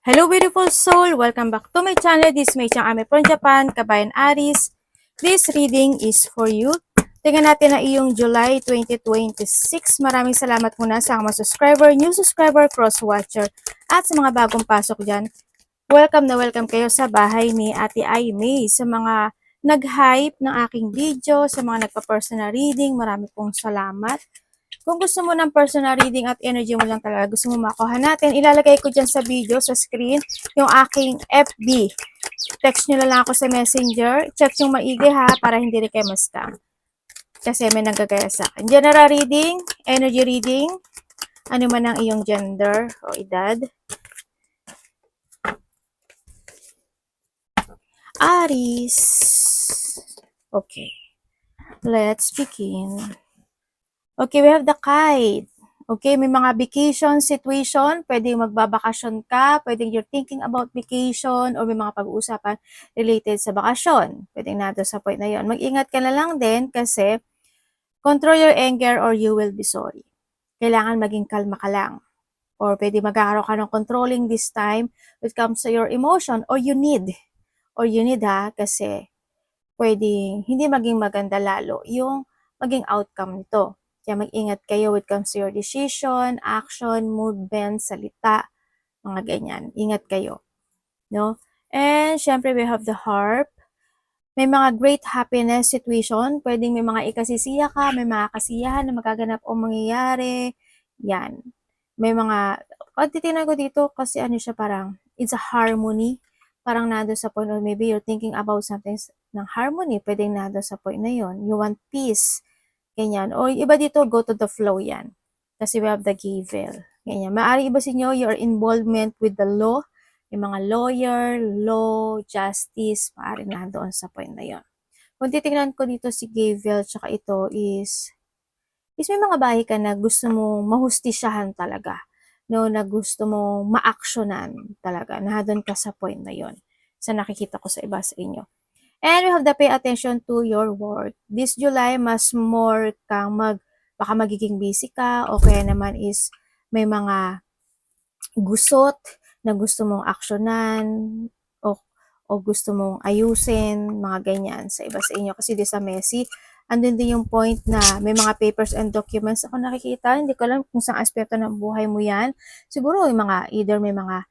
Hello beautiful soul! Welcome back to my channel. This is Mei Chang Ame from Japan, Kabayan Aris. This reading is for you. Tingnan natin na iyong July 2026. Maraming salamat muna sa mga subscriber, new subscriber, cross-watcher, at sa mga bagong pasok dyan. Welcome na welcome kayo sa bahay ni Ate Ai May. Sa mga nag-hype ng aking video, sa mga nagpa-personal reading, marami pong salamat. Kung gusto mo ng personal reading at energy mo lang talaga, gusto mo makuha natin, ilalagay ko dyan sa video, sa screen, yung aking FB. Text nyo na lang ako sa messenger. Check yung maigi ha, para hindi rin kayo ma-scam. Kasi may nagagaya sa akin. General reading, energy reading, ano man ang iyong gender o edad. Aries. Okay. Let's begin. Okay, we have the kite. Okay, may mga vacation situation, pwedeng magbabakasyon ka, pwedeng you're thinking about vacation, or may mga pag-uusapan related sa bakasyon. Pwedeng nato sa point na yon. Mag-ingat ka na lang din kasi control your anger or you will be sorry. Kailangan maging kalma ka lang. Or pwede magkakaroon ka ng controlling this time when it comes to your emotion, or you need ha, kasi pwedeng hindi maging maganda lalo yung maging outcome nito. Kaya mag-ingat kayo when it comes to your decision, action, movement, salita, mga ganyan. Ingat kayo. No? And syempre we have the harp. May mga great happiness situation. Pwedeng may mga ikasisiya ka, may mga kasiyahan na magaganap o mangyayari. Yan. May mga, pag titignan ko dito, kasi ano siya parang, it's a harmony. Parang nado sa point, or maybe you're thinking about something ng harmony. Pwedeng nado sa point na yon. You want peace. Ganyan. O iba dito, go to the flow yan. Kasi we have the giver. Ganyan. Maari iba sa inyo, your involvement with the law, yung mga lawyer, law, justice, maari na doon sa point na yon. Kung titignan ko dito si Gavel, tsaka ito is may mga bahay ka na gusto mo mahustisyahan talaga. No, na gusto mo ma-actionan talaga. Na doon ka sa point na yon. Sa nakikita ko sa iba sa inyo. And we have to pay attention to your work. This July, mas more kang baka magiging busy ka, o kaya naman is may mga gusot na gusto mong aksyonan, o gusto mong ayusin, mga ganyan sa iba sa inyo. Kasi di sa messy, andun din yung point na may mga papers and documents ako nakikita. Hindi ko alam kung saan aspeto ng buhay mo yan. Siguro yung mga, either may mga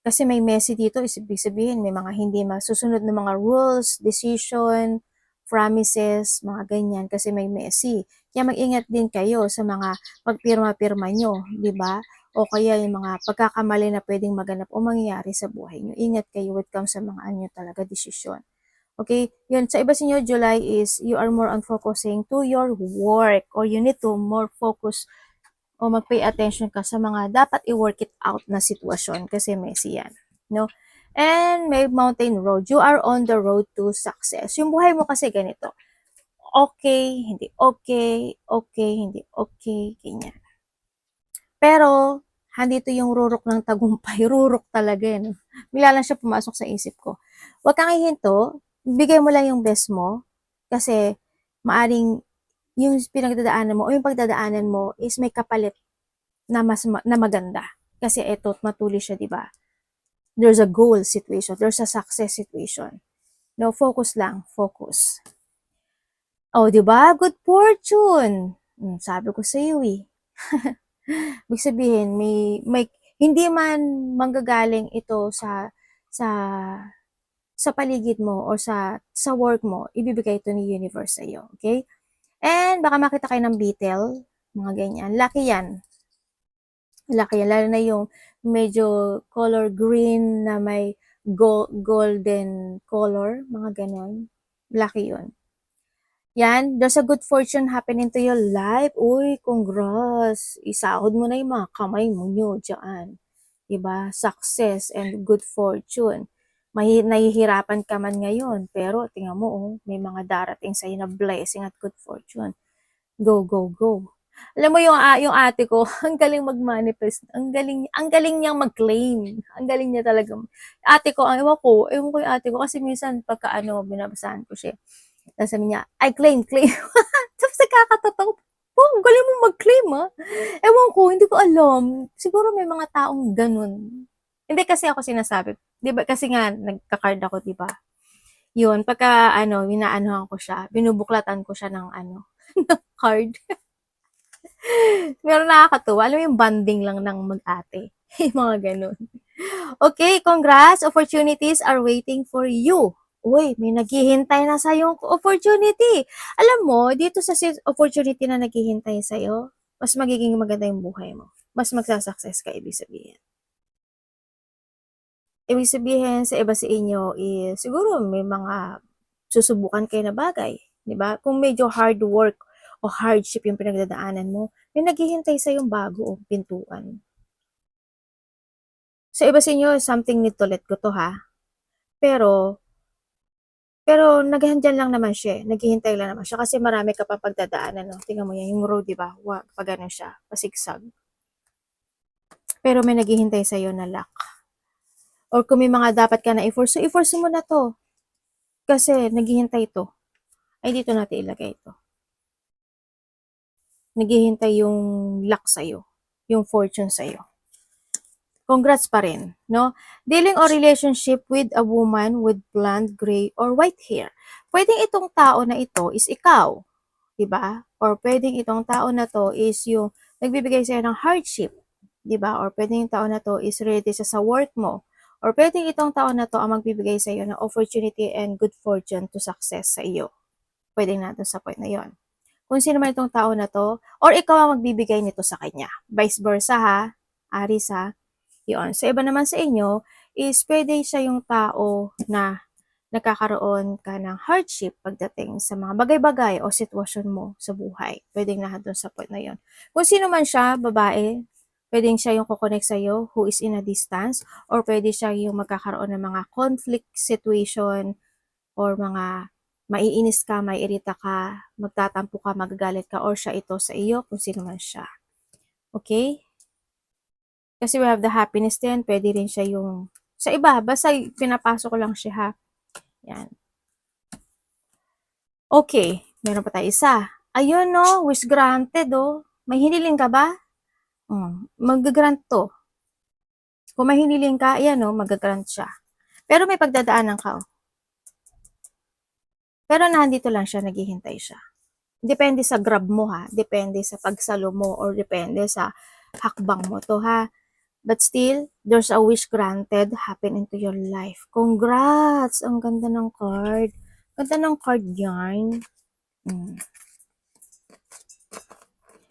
kasi may messy dito, ibig sabihin, may mga hindi masusunod na mga rules, decision, promises, mga ganyan, kasi may messy. Kaya mag-ingat din kayo sa mga pagpirma-pirma nyo, di ba? O kaya yung mga pagkakamali na pwedeng maganap o mangyayari sa buhay nyo. Ingat kayo when it comes sa mga anyo talaga desisyon. Okay? Yun, sa iba sa inyo, July is you are more on focusing to your work, or you need to more focus o mag-pay attention ka sa mga dapat i-work it out na sitwasyon kasi messy yan. No? And may mountain road. You are on the road to success. Yung buhay mo kasi ganito. Okay, hindi okay, okay, hindi okay, ganyan. Pero, handito yung rurok ng tagumpay. Rurok talaga yun. Bigla lang siya pumasok sa isip ko. Huwag kang hihinto. Bigay mo lang yung best mo. Kasi, maaring yung pinagdadaanan mo o yung pagdadaanan mo is may kapalit na na maganda. Kasi eto, matuloy siya, di ba? There's a goal situation. There's a success situation. No, focus lang. Focus. Oh, di ba? Good fortune. Sabi ko sa iyo eh. Ibig sabihin, may hindi man manggagaling ito sa sa paligid mo or sa work mo, ibibigay ito ni universe sa iyo, okay? And baka makita kayo ng beetle, mga ganyan. Lucky yan. Lucky yan. Lalo na yung medyo color green na may golden color, mga ganon. Lucky yun. Yan, there's a good fortune happening to your life. Uy, congrats. Isahod mo na yung mga kamay mo nyo dyan. Diba? Success and good fortune. Nahihirapan ka man ngayon, pero tingnan mo, oh, may mga darating sa'yo na blessing at good fortune. Go, go, go. Alam mo yung ate ko, ang galing mag-manifest. Ang galing niyang mag-claim. Ang galing niya talaga. Ate ko, ewan ko yung ate ko, kasi minsan pagka binabasahan ko siya. Tapos sabi niya, I claim. Tapos nakakatotoo. Oh, ang galing mo mag-claim, ah. Ewan ko, hindi ko alam. Siguro may mga taong ganun. Hindi kasi ako sinasabi. Di ba, kasi nga, nagka-card ako, di ba? Yun, pagka, inaanohan ko siya, binubuklatan ko siya ng, ng card. Pero nakakatuwa. Alam mo yung bonding lang ng mag-ate. Yung mga ganun. Okay, congrats. Opportunities are waiting for you. Uy, may naghihintay na sa'yo opportunity. Alam mo, dito sa opportunity na naghihintay sa'yo, mas magiging maganda yung buhay mo. Mas magsasucess ka, ibig sabihin. Ibig sabihin sa iba sa inyo is, siguro may mga susubukan kayo na bagay. Di ba? Kung medyo hard work o hardship yung pinagdadaanan mo, may naghihintay sa'yong bago o pintuan. Sa iba sa inyo, something need to let go to ha. Pero naghahandyan lang naman siya, naghihintay lang naman siya kasi marami ka pang pagdadaanan, no? Tingnan mo yan, yung road, di ba? Pag ano siya, pasigsag. Pero may naghihintay sa'yo na luck. Or kung may mga dapat ka na i-force, so i-force mo na to. Kasi naghihintay to. Ay, dito natin ilagay ito. Naghihintay yung luck sa'yo. Yung fortune sa'yo. Congrats pa rin, no? Dealing or relationship with a woman with blonde, gray, or white hair. Pwedeng itong tao na ito is ikaw, di ba? Or pwedeng itong tao na to is yung nagbibigay sa'yo ng hardship, di ba? Or pwedeng yung tao na to is related sa work mo. Or pwedeng itong tao na to ang magbibigay sa'yo ng opportunity and good fortune to success sa iyo. Pwedeng natin sa point na yon. Kung sino man itong tao na to, or ikaw ang magbibigay nito sa kanya. Vice versa ha, Aris ha. Yun. Sa iba naman sa inyo, is pwede siya yung tao na nagkakaroon ka ng hardship pagdating sa mga bagay-bagay o sitwasyon mo sa buhay. Pwedeng lahat doon sa point na yon. Kung sino man siya, babae, pwedeng siya yung kukonect sa'yo who is in a distance, or pwede siya yung magkakaroon ng mga conflict situation, or mga maiinis ka, maiirita ka, magtatampo ka, magagalit ka, or siya ito sa iyo, kung sino man siya. Okay? Kasi we have the happiness din, pwede rin siya yung, sa iba, basta pinapasok ko lang siya ha. Yan. Okay, meron pa tayo isa. Ayun no, wish granted oh. May hiniling ka ba? Mag-grant to. Kung may hiniling ka, ayan no, mag-grant siya. Pero may pagdadaanan ka oh. Pero nandito lang siya, naghihintay siya. Depende sa grab mo ha, depende sa pagsalo mo, or depende sa hakbang mo to ha. But still, there's a wish granted happen into your life. Congrats! Ang ganda ng card. Ganda ng card yan.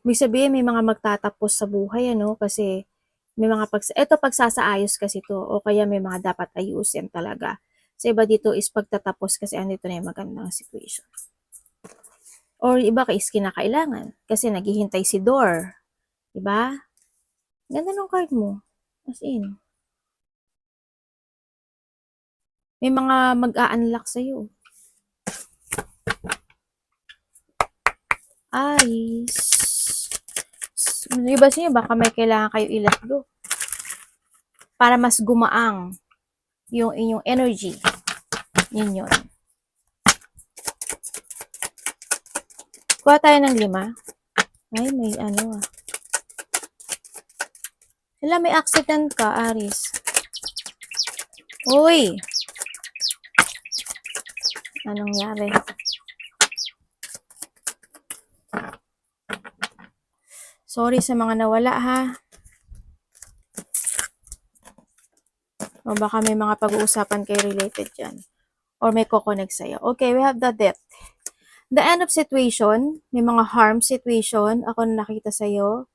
Ibig sabihin, may mga magtatapos sa buhay, ano? Kasi may mga pagsasaayos kasi to, o kaya may mga dapat ayusin talaga. Sa iba dito is pagtatapos kasi andito na yung magandang situation. Or iba is kinakailangan kasi naghihintay si door. Diba? Ganda ng card mo. As in. May mga mag-a-unlock sa'yo. Ayos. Iba sa inyo, baka may kailangan kayo i-let go. Para mas gumaang yung inyong energy. Yun yun. Kuha tayo ng 5. Ay, may ano ah. Wala, may accident ka, Aris. Uy! Anong nangyari? Sorry sa mga nawala ha. O baka may mga pag-uusapan kayo related dyan. Or may kukonect sa'yo. Okay, we have the death. The end of situation. May mga harm situation. Ako na nakita sa'yo.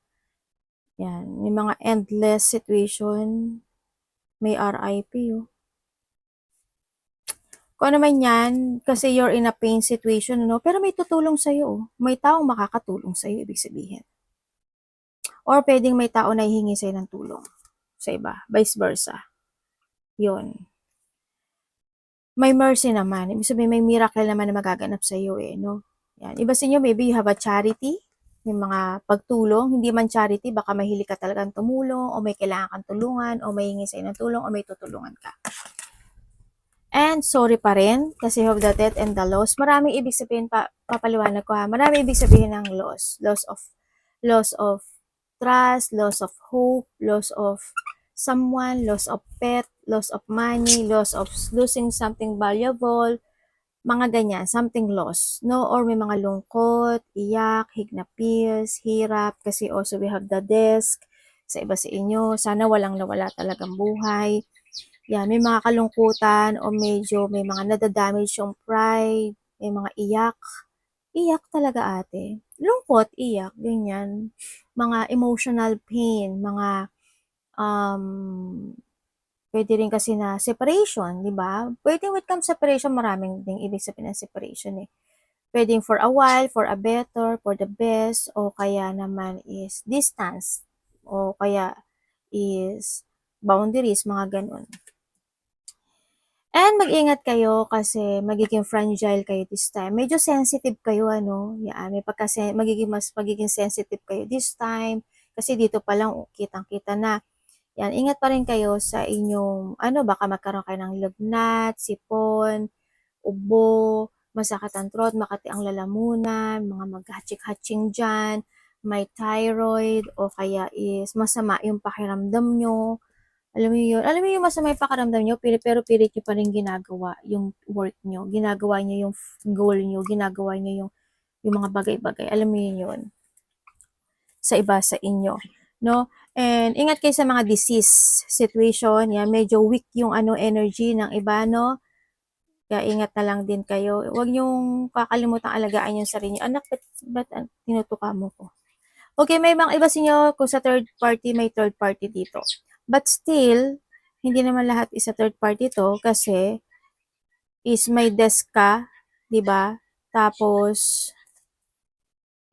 Yan. May mga endless situation. May RIP oh. Kung ano man yan, kasi you're in a pain situation, no? Pero may tutulong sa'yo oh. May taong makakatulong sa'yo, ibig sabihin. Or pwedeng may tao na hihingi sa'yo ng tulong sa iba. Vice versa. Yun. May mercy naman. Ibig sabihin, may miracle naman na magaganap sa iyo eh, no? Yan. Iba sa inyo, maybe you have a charity, may mga pagtulong, hindi man charity, baka mahilig ka talagang tumulong, o may kailangan kang tulungan, o may hingi sa'yo ng tulong, o may tutulungan ka. And sorry pa rin, kasi of the death and the loss. Maraming ibig sabihin, papaliwanag ko ha. Maraming ibig sabihin ng loss. Loss of trust, loss of hope, loss of someone, loss of pet, loss of money, loss of losing something valuable, mga ganyan, something lost, no? Or may mga lungkot, iyak, hignapis, hirap, kasi also we have the desk, sa iba sa inyo, sana walang nawala talagang buhay. Yan, may mga kalungkutan o medyo may mga nadadamage yung pride, may mga iyak. Iyak talaga ate. Lungkot, iyak, ganyan. Mga emotional pain, mga pwede rin kasi na separation, di ba? Pwede when it comes separation, maraming ding ibig sabihin ng separation eh. Pwedeng for a while, for a better, for the best, o kaya naman is distance, o kaya is boundaries, mga ganun. And mag-ingat kayo kasi magiging fragile kayo this time. Medyo sensitive kayo, ano? Yan, magiging sensitive kayo this time. Kasi dito pa lang, kitang-kita na. Yan, ingat pa rin kayo sa inyong, baka magkaroon kayo ng lagnat, sipon, ubo, masakit ang throat, makati ang lalamunan, mga mag-hatching-hatching dyan, may thyroid, o kaya is masama yung pakiramdam nyo. Alam mo yung masama yung pakiramdam nyo, pero pilit nyo pa rin ginagawa yung work nyo, ginagawa nyo yung goal nyo, ginagawa nyo yung mga bagay-bagay. Alam mo yun, sa iba sa inyo, no? And ingat kayo sa mga disease situation, yan, medyo weak yung energy ng iba, no? Kaya ingat na lang din kayo. Huwag niyong kakalimutan alagaan yung sarili niyo. Anak, ba't tinutuka mo ko? Okay, may mga iba sa inyo kung sa third party, may third party dito. But still, hindi naman lahat isa third party to kasi is may desk ka, 'di ba? Tapos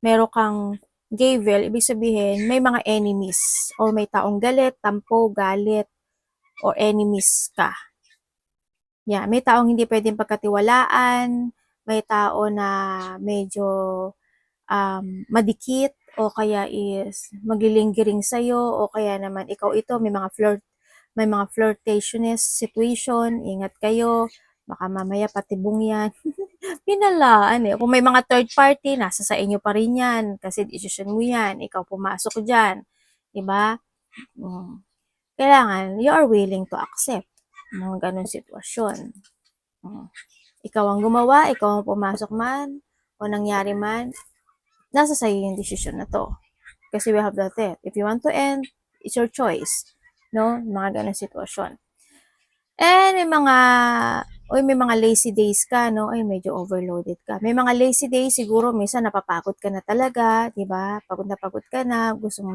meron kang gavel, ibig sabihin may mga enemies o may taong galit, tampo, galit or enemies ka. Yeah, may taong hindi pwedeng pagkatiwalaan, may tao na medyo madikit o kaya is maglilinggiring sa'yo o kaya naman ikaw ito may mga flirtationist situation, ingat kayo, baka mamaya patibong yan. Pinalaan eh. Kung may mga third party, nasa sa inyo pa rin yan kasi decision mo yan, ikaw pumasok dyan, diba? Kailangan, you are willing to accept mga ganun sitwasyon. Ikaw ang gumawa, ikaw ang pumasok man, o nangyari man, nasa sa'yo yung decision na to. Kasi we have that it. If you want to end, it's your choice. No? Mga ganang sitwasyon. And may mga lazy days ka, no? Ay, medyo overloaded ka. May mga lazy days, siguro, minsan napapagod ka na talaga, di ba? Pagod ka na, gusto mo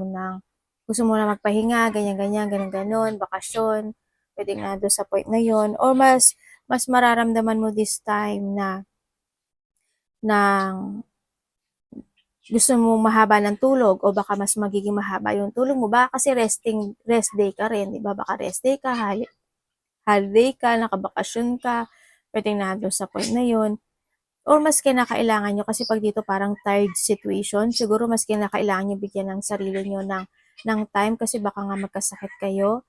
na magpahinga, ganyan, bakasyon. Pwede nga doon sa point na yon. Or mas mararamdaman mo this time na gusto mo mahaba ng tulog o baka mas magiging mahaba yung tulog mo. Baka kasi rest day ka rin, di ba? Baka rest day ka, holiday ka, nakabakasyon ka, pwedeng nandun sa point na yun. Or mas kinakailangan nyo, kasi pag dito parang tired situation, siguro mas kinakailangan nyo bigyan ng sarili nyo ng time kasi baka nga magkasakit kayo,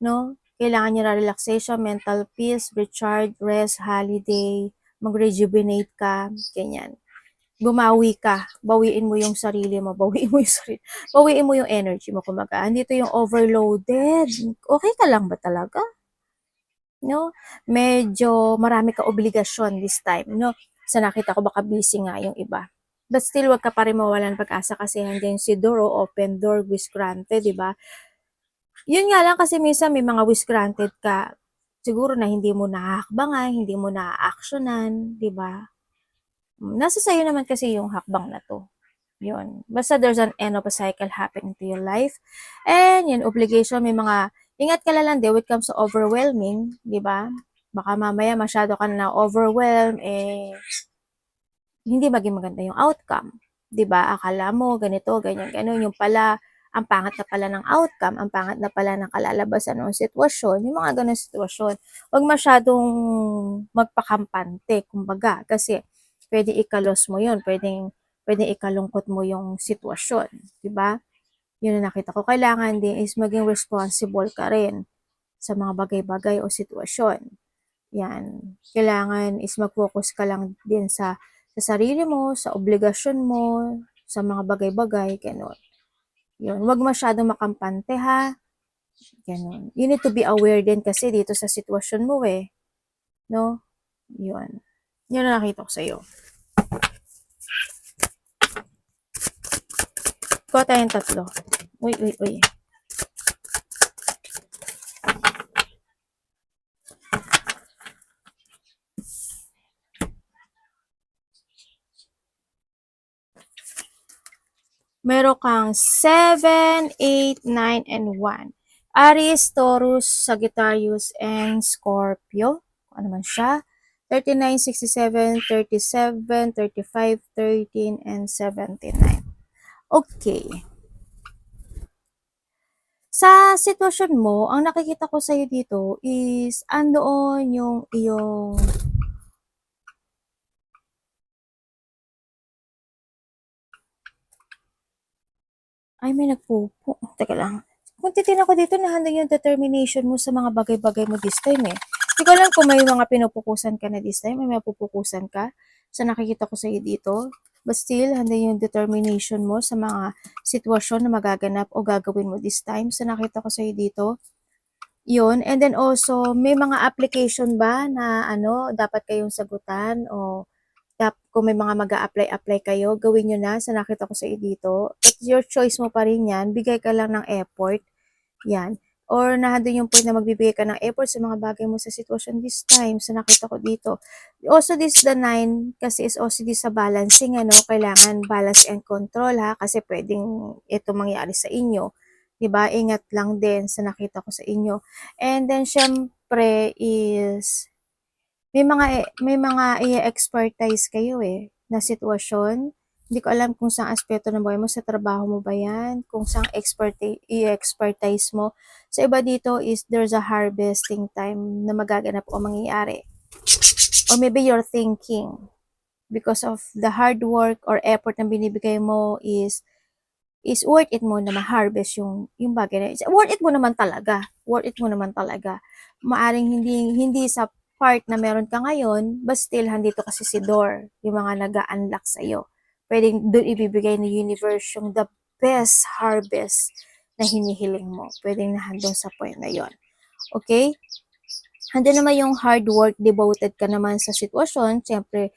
no? Kailangan nyo na relaxation, mental peace, recharge, rest, holiday, mag-rejuvenate ka, ganyan. Bumawi ka, bawiin mo yung sarili mo, bawiin mo yung energy mo, kumaga. Andito yung overloaded. Okay ka lang ba talaga? No? Medyo marami ka obligasyon this time, no? Sa nakita ko baka busy nga yung iba. But still, wag ka pa rin mawalan pag-asa kasi hanggang si door o open door, wish granted, di ba? Yun nga lang kasi minsan may mga wish granted ka, siguro na hindi mo nakakbangan, hindi mo na-actionan, di ba? Nasa sa'yo naman kasi yung hakbang na to. Yun. Basta there's an end of a cycle happening to your life. And yun, obligation, may mga, ingat ka lang din when it comes to overwhelming, di ba? Baka mamaya masyado ka na overwhelm, hindi maging maganda yung outcome. Di ba? Akala mo, ganito, ganyan, yung pala, ang pangat na pala ng outcome, ang pangat na pala ng kalalabasan ng sitwasyon, yung mga ganun sitwasyon. Huwag masyadong magpakampante, kumbaga, kasi pwede ikalos mo yun, pwede ikalungkot mo yung sitwasyon, di ba? Yun na nakita ko. Kailangan din is maging responsible ka rin sa mga bagay-bagay o sitwasyon. Yan. Kailangan is mag-focus ka lang din sa sarili mo, sa obligasyon mo, sa mga bagay-bagay, gano'n. Yun. Huwag masyadong makampante ha. Gano'n. You need to be aware din kasi dito sa sitwasyon mo eh. No? Yun. Yun ang nakita ko sa'yo. Kuha tayong tatlo. Uy, uy, uy. Meron kang 7, 8, 9, and 1. Aries, Taurus, Sagittarius, and Scorpio. Ano man siya? 39, 67, 37, 35, 13, and 79. Okay. Sa sitwasyon mo, ang nakikita ko sa'yo dito is andoon yung iyong ay may nagpupo. Teka lang. Kung titignan ko dito, nahandang yung determination mo sa mga bagay-bagay mo this time eh. Hindi ko alam kung may mga pinupukusan ka na this time, may mga pupukusan ka sa nakikita ko sa'yo dito. But still, handang yung determination mo sa mga sitwasyon na magaganap o gagawin mo this time sa nakita ko sa'yo dito. Yun. And then also, may mga application ba na ano, dapat kayong sagutan o kung may mga mag-a-apply kayo, gawin nyo na sa nakita ko sa iyo dito. It's your choice mo pa rin yan. Bigay ka lang ng effort. Yan. Or nandun yung point na magbibigay ka ng effort sa mga bagay mo sa sitwasyon this time. Sa nakita ko dito. Also, this the 9 kasi is also this sa balancing. Ano, kailangan balance and control ha. Kasi pwedeng ito mangyari sa inyo. 'Di ba? Ingat lang din sa nakita ko sa inyo. And then, syempre is may mga i-expertise kayo eh, na sitwasyon. Hindi ko alam kung saang aspeto ng buhay mo, sa trabaho mo ba yan, kung saang i-expertise mo. Sa iba dito is there's a harvesting time na magaganap o mangyayari. Or maybe you're thinking because of the hard work or effort na binibigay mo is worth it mo na ma-harvest yung bagay na worth it mo naman talaga. Worth it mo naman talaga. Maaring hindi sa part na meron ka ngayon, but still handito kasi si door, yung mga nag-a-unlock sa iyo. Pwedeng doon ibibigay ng universe yung the best harvest na hinihiling mo. Pwedeng nahandong sa point na yon. Okay? Handun naman yung hard work, devoted ka naman sa sitwasyon. Siyempre,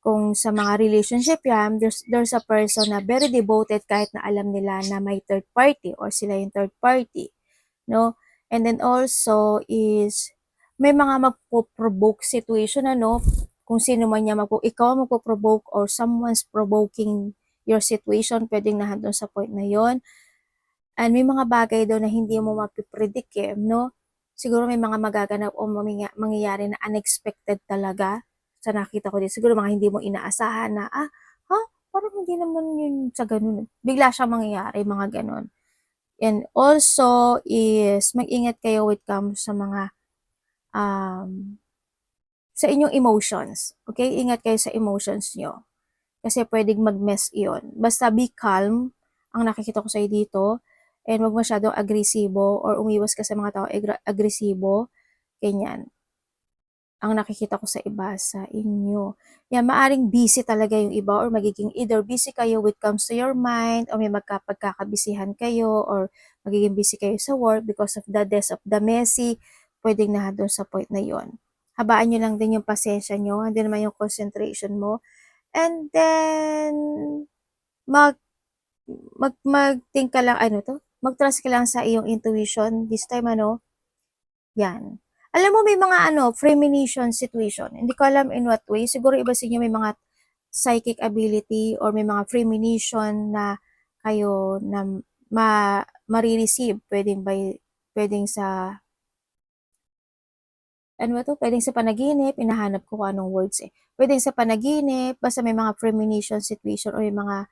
kung sa mga relationship yan, there's a person na very devoted kahit na alam nila na may third party or sila yung third party, no? And then also is may mga magpo-provoke situation, ano, kung sino man niya ikaw magpo-provoke or someone's provoking your situation, pwedeng nahandun sa point na yon. And may mga bagay daw na hindi mo mapipredict eh, no? Siguro may mga magaganap o mangyayari na unexpected talaga sa nakita ko dito. Siguro mga hindi mo inaasahan na, ha? Parang hindi naman yun sa ganun. Bigla siya mangyayari, mga ganun. And also is mag-ingat kayo with comes sa mga sa inyong emotions. Okay? Ingat kayo sa emotions nyo. Kasi pwedeng mag-mess iyon. Basta be calm, ang nakikita ko sa'yo dito. And wag masyadong agresibo or umiwas ka sa mga tao agresibo. Ganyan. Ang nakikita ko sa iba sa inyo. Yan, maaring busy talaga yung iba or magiging either busy kayo with comes to your mind or may pagkakabisihan kayo or magiging busy kayo sa work because of the death of the Messi. Pwedeng na doon sa point na yon. Habaan nyo lang din yung pasensya nyo, hindi naman yung concentration mo. And then, mag-think ka lang, mag-trust ka lang sa iyong intuition. This time, yan. Alam mo, may mga, premonition situation. Hindi ko alam in what way. Siguro iba sa inyo may mga psychic ability or may mga premonition na kayo na ma-receive. Pwedeng sa, pwedeng sa panaginip, inahanap ko kung anong words eh. Pwedeng sa panaginip, basta may mga premonition situation or may mga,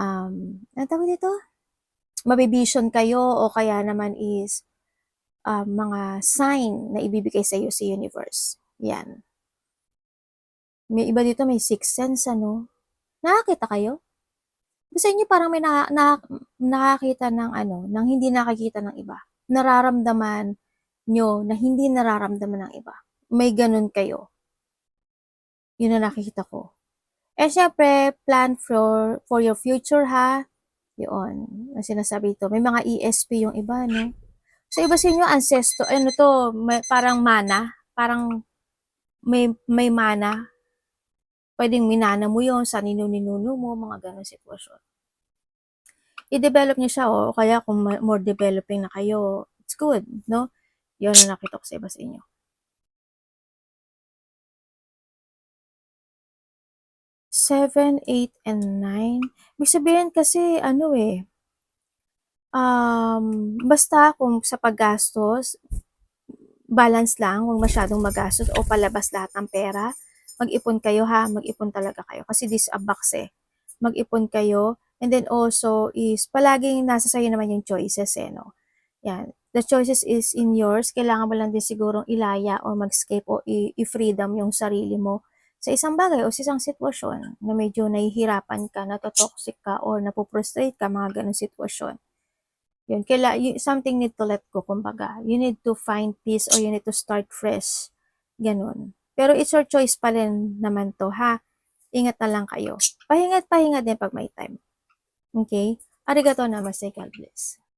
ano tawag dito? Mabivision kayo o kaya naman is mga sign na ibibigay sa iyo sa universe. Yan. May iba dito may sixth sense, ano? Nakakita kayo? Sa inyo parang may nakakita ng hindi nakakita ng iba. Nararamdaman nyo na hindi nararamdaman ng iba. may ganun kayo. Yun ang nakikita ko. Syempre, plan for your future ha. Yun, ang sinasabi ito. May mga ESP yung iba, no? So, iba sa inyo, ancestor, ano to, parang mana, parang may mana. Pwedeng minana mo yon sa ninuno mo, mga ganong sitwasyon. I-develop niyo siya, o kaya kung more developing na kayo, it's good, no? Yun ang nakita ko sa iba sa inyo. 7, 8, and 9. Ibig sabihin kasi, ano basta kung sa paggastos, balance lang, huwag masyadong magastos o palabas lahat ng pera. Mag-ipon kayo ha, mag-ipon talaga kayo. Kasi this a box Mag-ipon kayo. And then also is, palaging nasa sayo naman yung choices no? Yan. The choices is in yours. Kailangan mo lang din sigurong ilaya or mag-escape o i-freedom yung sarili mo sa isang bagay o sa isang sitwasyon na medyo nahihirapan ka, natotoxic ka, or napuprostrate ka, mga ganong sitwasyon. Yun, something need to let go, kumbaga. You need to find peace or you need to start fresh. Ganun. Pero it's your choice pa rin naman to, ha? Ingat na lang kayo. Pahinga din pag may time. Okay? Arigato namaste, God bless.